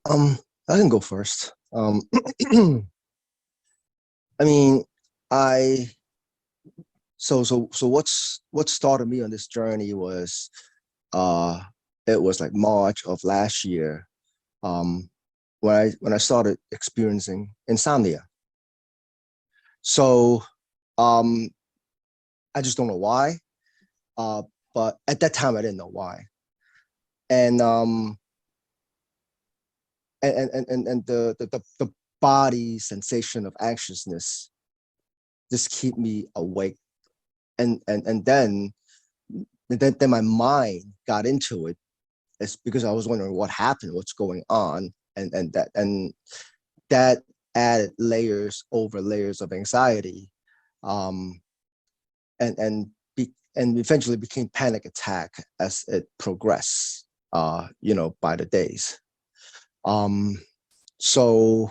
I can go first. I mean, I what started me on this journey was uh it was like March of last year, um when I started experiencing insomnia. So um I just don't know why. Uh but at that time I didn't know why. And the body sensation of anxiousness just keep me awake. And then my mind got into it. It's because I was wondering what happened, what's going on, and that added layers over layers of anxiety, um, and eventually became panic attack as it progressed. By the days. Um, so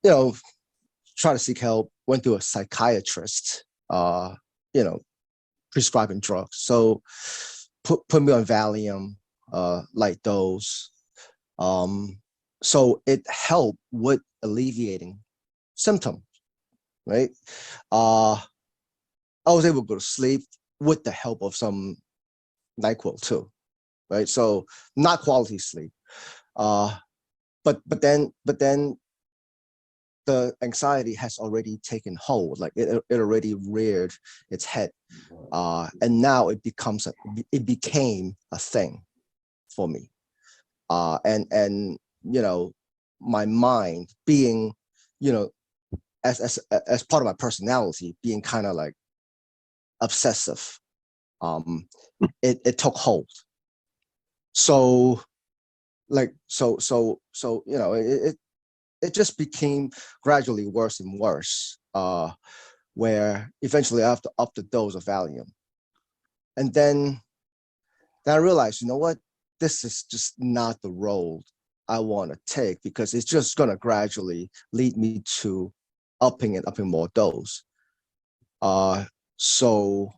you know, try to seek help. Went to a psychiatrist. You know, prescribing drugs. So put me on Valium, light dose. Um, so it helped with alleviating symptoms, right? Uh, I was able to go to sleep with the help of some NyQuil too, right? So not quality sleep. Uh, but then the anxiety has already taken hold, like it already reared its head. And now it became a thing for me. And my mind being, you know, as part of my personality, being kind of like obsessive. Um, it took hold. So it just became gradually worse and worse. Where eventually I have to up the dose of Valium, and then I realized, you know what, this is just not the road I want to take, because it's just going to gradually lead me to upping more dose. Uh, so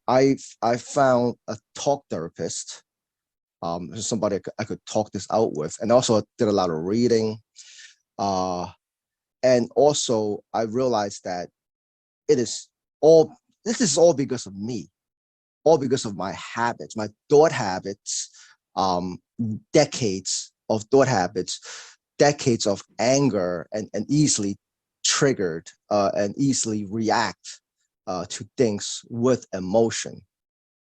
I found a talk therapist, somebody I could talk this out with, and also did a lot of reading. Uh, and also I realized that it is all this is all because of me, all because of my habits, my thought habits, um, decades of thought habits, decades of anger, and easily triggered, and easily react to things with emotion.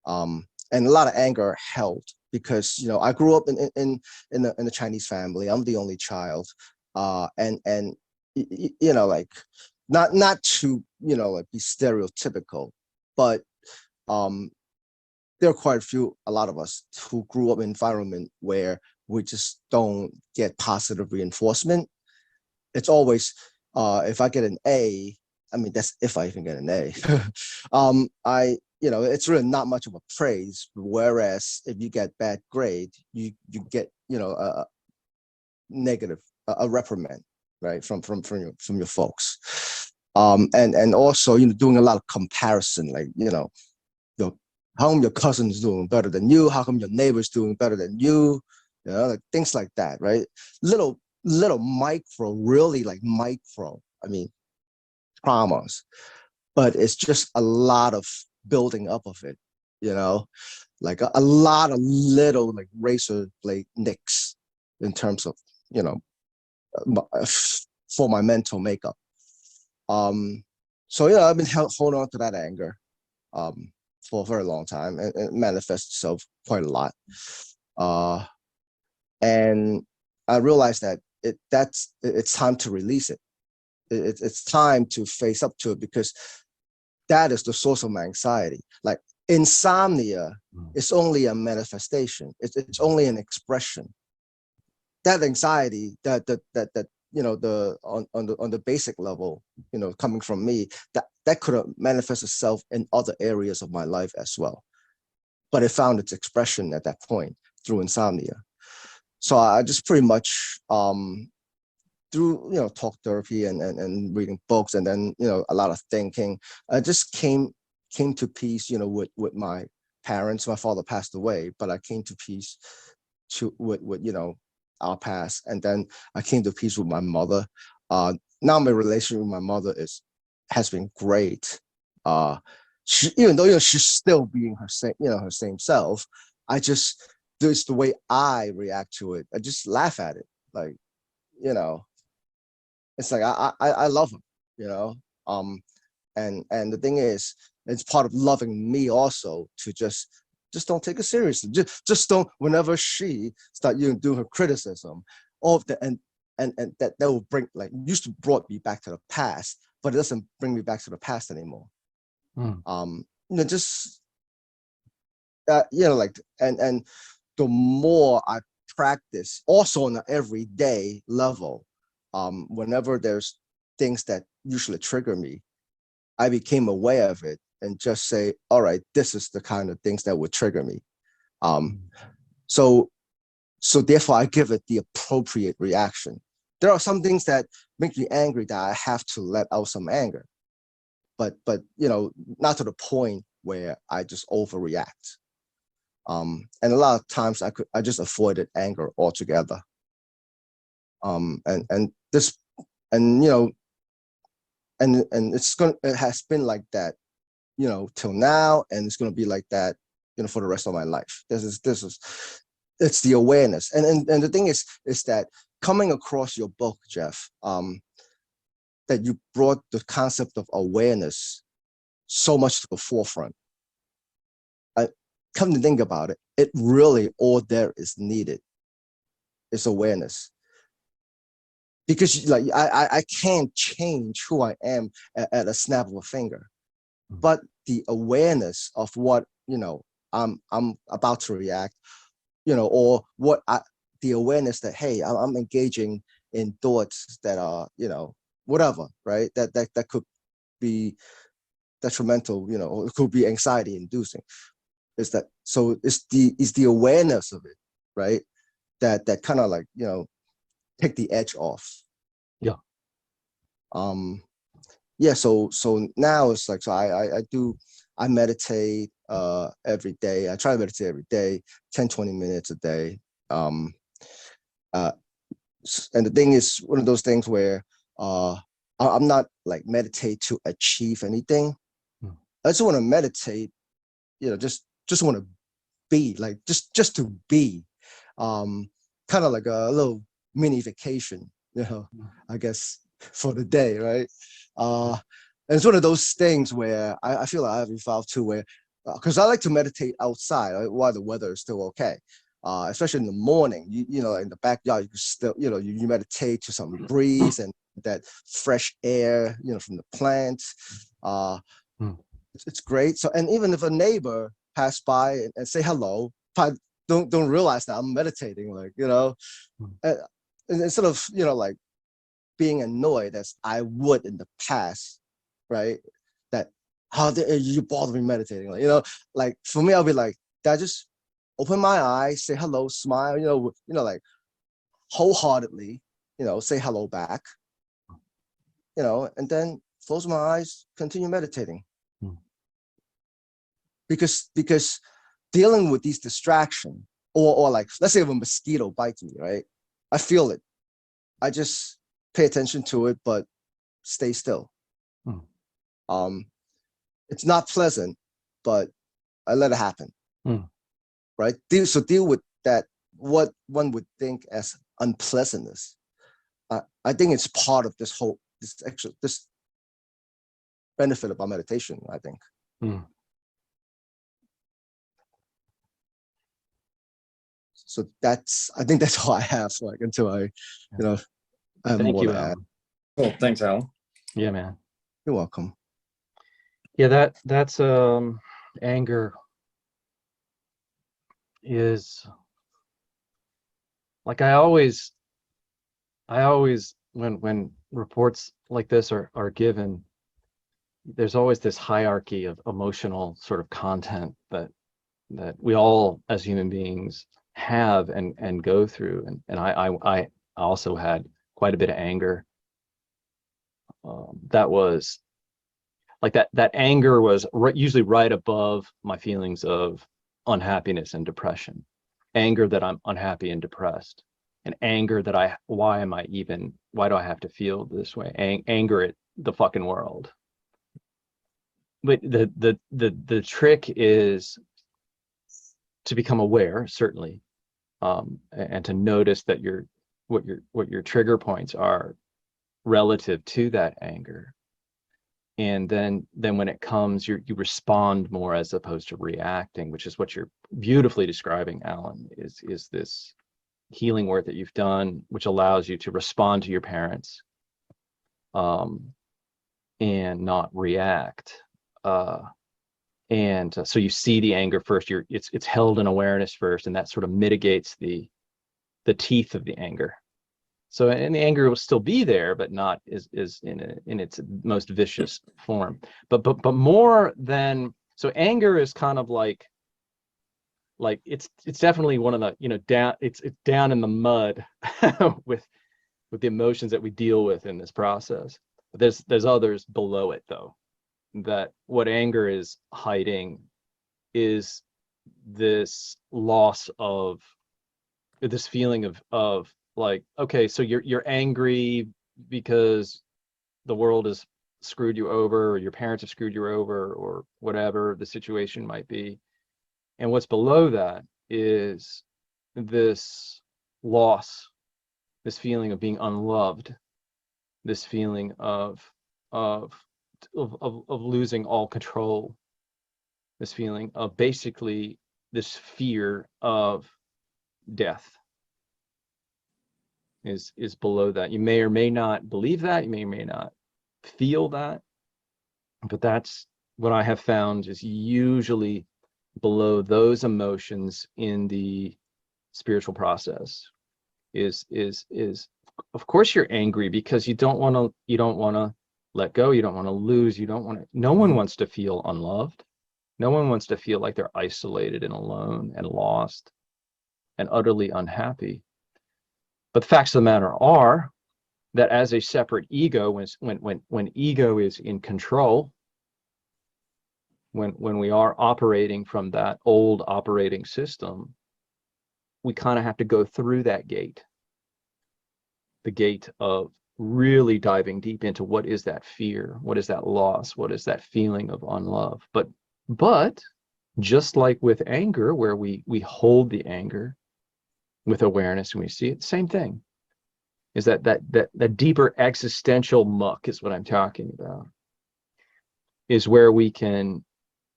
And a lot of anger held because I grew up in a Chinese family. I'm the only child, and like not to like be stereotypical, but um, there are quite a lot of us who grew up in an environment where we just don't get positive reinforcement. It's always, if I get an A, I mean, that's if I even get an A. It's really not much of a praise. Whereas if you get bad grade, you get, a negative, a reprimand, right, from your folks. And also, doing a lot of comparison, like, your how come your cousin's doing better than you? How come your neighbor's doing better than you? Like things like that, right? Little micro, really like micro. I mean, traumas, but it's just a lot of building up of it. You know, like a lot of little like razor blade nicks in terms of you know for my mental makeup. Um, so I've been holding on to that anger. Um, for a very long time, and it manifests itself quite a lot. Uh, and I realized that it's time to release it. It's time to face up to it, because that is the source of my anxiety. Like insomnia is only a manifestation. It's only an expression. That anxiety, that the on the basic level, coming from me, that could have manifest itself in other areas of my life as well, but it found its expression at that point through insomnia. So I just pretty much, through talk therapy and reading books, and then a lot of thinking, I just came to peace, with my parents. My father passed away, but I came to peace with our past. And then I came to peace with my mother. Now my relationship with my mother has been great. Even though she's still being her same self, it's the way I react to it. I just laugh at it, like, it's like I love her, and the thing is, it's part of loving me also to just don't take it seriously. Just don't. Whenever she start doing her criticism, all of the and that will bring, like, used to brought me back to the past, but it doesn't bring me back to the past anymore. Just like, and the more I practice, also on an everyday level, whenever there's things that usually trigger me, I became aware of it and just say, all right, this is the kind of things that would trigger me. So therefore I give it the appropriate reaction. There are some things that make me angry that I have to let out some anger, but not to the point where I just overreact. And a lot of times I just avoided anger altogether. And it has been like that, till now, and it's going to be like that, for the rest of my life. It's the awareness. And the thing is that coming across your book, Jeff, that you brought the concept of awareness so much to the forefront. Come to think about it, it really, all there is needed is awareness. Because like I can't change who I am at a snap of a finger, but the awareness of what I'm about to react, or the awareness that, hey, I'm engaging in thoughts that are whatever, right? That could be detrimental, or it could be anxiety inducing. So it's the awareness of it, right? That kind of like take the edge off. Yeah. Yeah. So now it's like, so I meditate every day. I try to meditate every day, 10-20 minutes a day. And the thing is, one of those things where I'm not like meditate to achieve anything. I just want to meditate, just want to be, like, just to be, kind of like a little mini vacation, I guess, for the day, right? And it's one of those things where I feel like I've evolved to where, because I like to meditate outside, right, while the weather is still okay. Especially in the morning, in the backyard, you can still, you meditate to some breeze and that fresh air, from the plants. It's great. So, and even if a neighbor pass by and say hello, probably don't realize that I'm meditating, like, and instead of, like being annoyed as I would in the past, right? That, how dare you bother me meditating? Like, like for me, I'll be like, did I just open my eyes, say hello, smile, like wholeheartedly, say hello back, and then close my eyes, continue meditating. Because dealing with these distractions, or like, let's say if a mosquito bites me, right? I feel it. I just pay attention to it, but stay still. It's not pleasant, but I let it happen. Right? So deal with that, what one would think as unpleasantness. I think it's part of this benefit about meditation, I think. So I think that's all I have, like, until I have Thank more you, to add. Well, thanks, Alan. Yeah, man. You're welcome. Yeah, that's anger is, like, I always when reports like this are given, there's always this hierarchy of emotional sort of content that we all as human beings have and go through, and I also had quite a bit of anger. That was like that anger was usually right above my feelings of unhappiness and depression. Anger that I'm unhappy and depressed. and anger that why do I have to feel this way? Anger at the fucking world. But the trick is to become aware, certainly, and to notice that what your trigger points are relative to that anger. And then when it comes, you respond more as opposed to reacting, which is what you're beautifully describing, Alan, is this healing work that you've done, which allows you to respond to your parents, and not react. So you see the anger first. It's held in awareness first, and that sort of mitigates the teeth of the anger. So, and the anger will still be there, but not is in its most vicious form. But more than so, anger is kind of like it's definitely one of the down it's down in the mud with the emotions that we deal with in this process. But there's others below it though. That what anger is hiding is this loss of this feeling of like, okay, so you're angry because the world has screwed you over, or your parents have screwed you over, or whatever the situation might be. And what's below that is this loss, this feeling of being unloved, this feeling of losing all control, this feeling of basically this fear of death is below that. You may or may not believe that, you may or may not feel that, but that's what I have found is usually below those emotions in the spiritual process is of course you're angry because you don't want to let go, you don't want to lose, no one wants to feel unloved. No one wants to feel like they're isolated and alone and lost and utterly unhappy. But the facts of the matter are that as a separate ego, when ego is in control, when we are operating from that old operating system, we kind of have to go through that gate, the gate of really diving deep into what is that fear, what is that loss, what is that feeling of unlove. But just like with anger, where we hold the anger with awareness and we see it, same thing is that deeper existential muck is what I'm talking about, is where we can,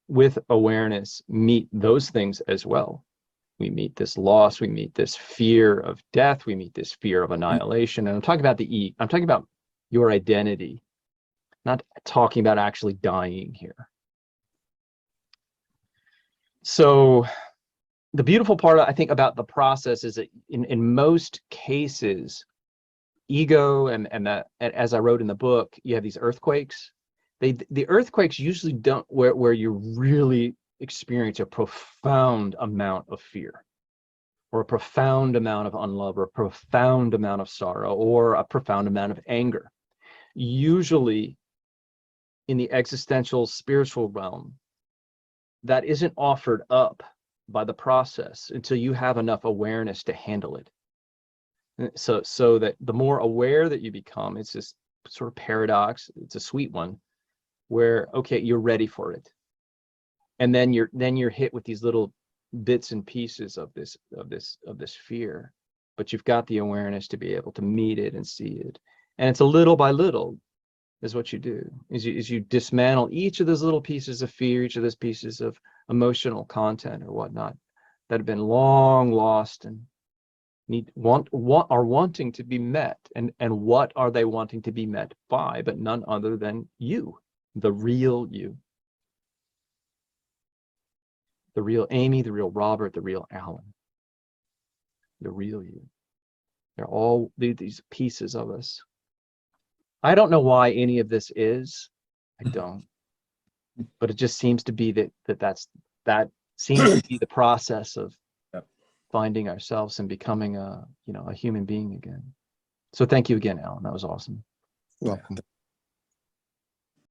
with awareness, meet those things as well. We meet this loss, we meet this fear of death, we meet this fear of annihilation. And I'm talking about I'm talking about your identity, not talking about actually dying here. So the beautiful part, I think, about the process is that in most cases, ego and that, as I wrote in the book, you have these earthquakes. The earthquakes usually don't where you really experience a profound amount of fear, or a profound amount of unlove, or a profound amount of sorrow, or a profound amount of anger. Usually in the existential spiritual realm, that isn't offered up by the process until you have enough awareness to handle it. So that the more aware that you become, it's this sort of paradox, it's a sweet one, where, okay, you're ready for it. And then you're hit with these little bits and pieces of this fear, but you've got the awareness to be able to meet it and see it. And it's a little by little is what you do, is you dismantle each of those little pieces of fear, each of those pieces of emotional content or whatnot that have been long lost and are wanting to be met. And what are they wanting to be met by but none other than you, the real you, the real Amy, the real Robert, the real Alan, the real you. They're all these pieces of us. I don't know why any of this is. I don't. But it just seems to be that seems to be the process of finding ourselves and becoming a human being again. So thank you again, Alan. That was awesome. You're welcome.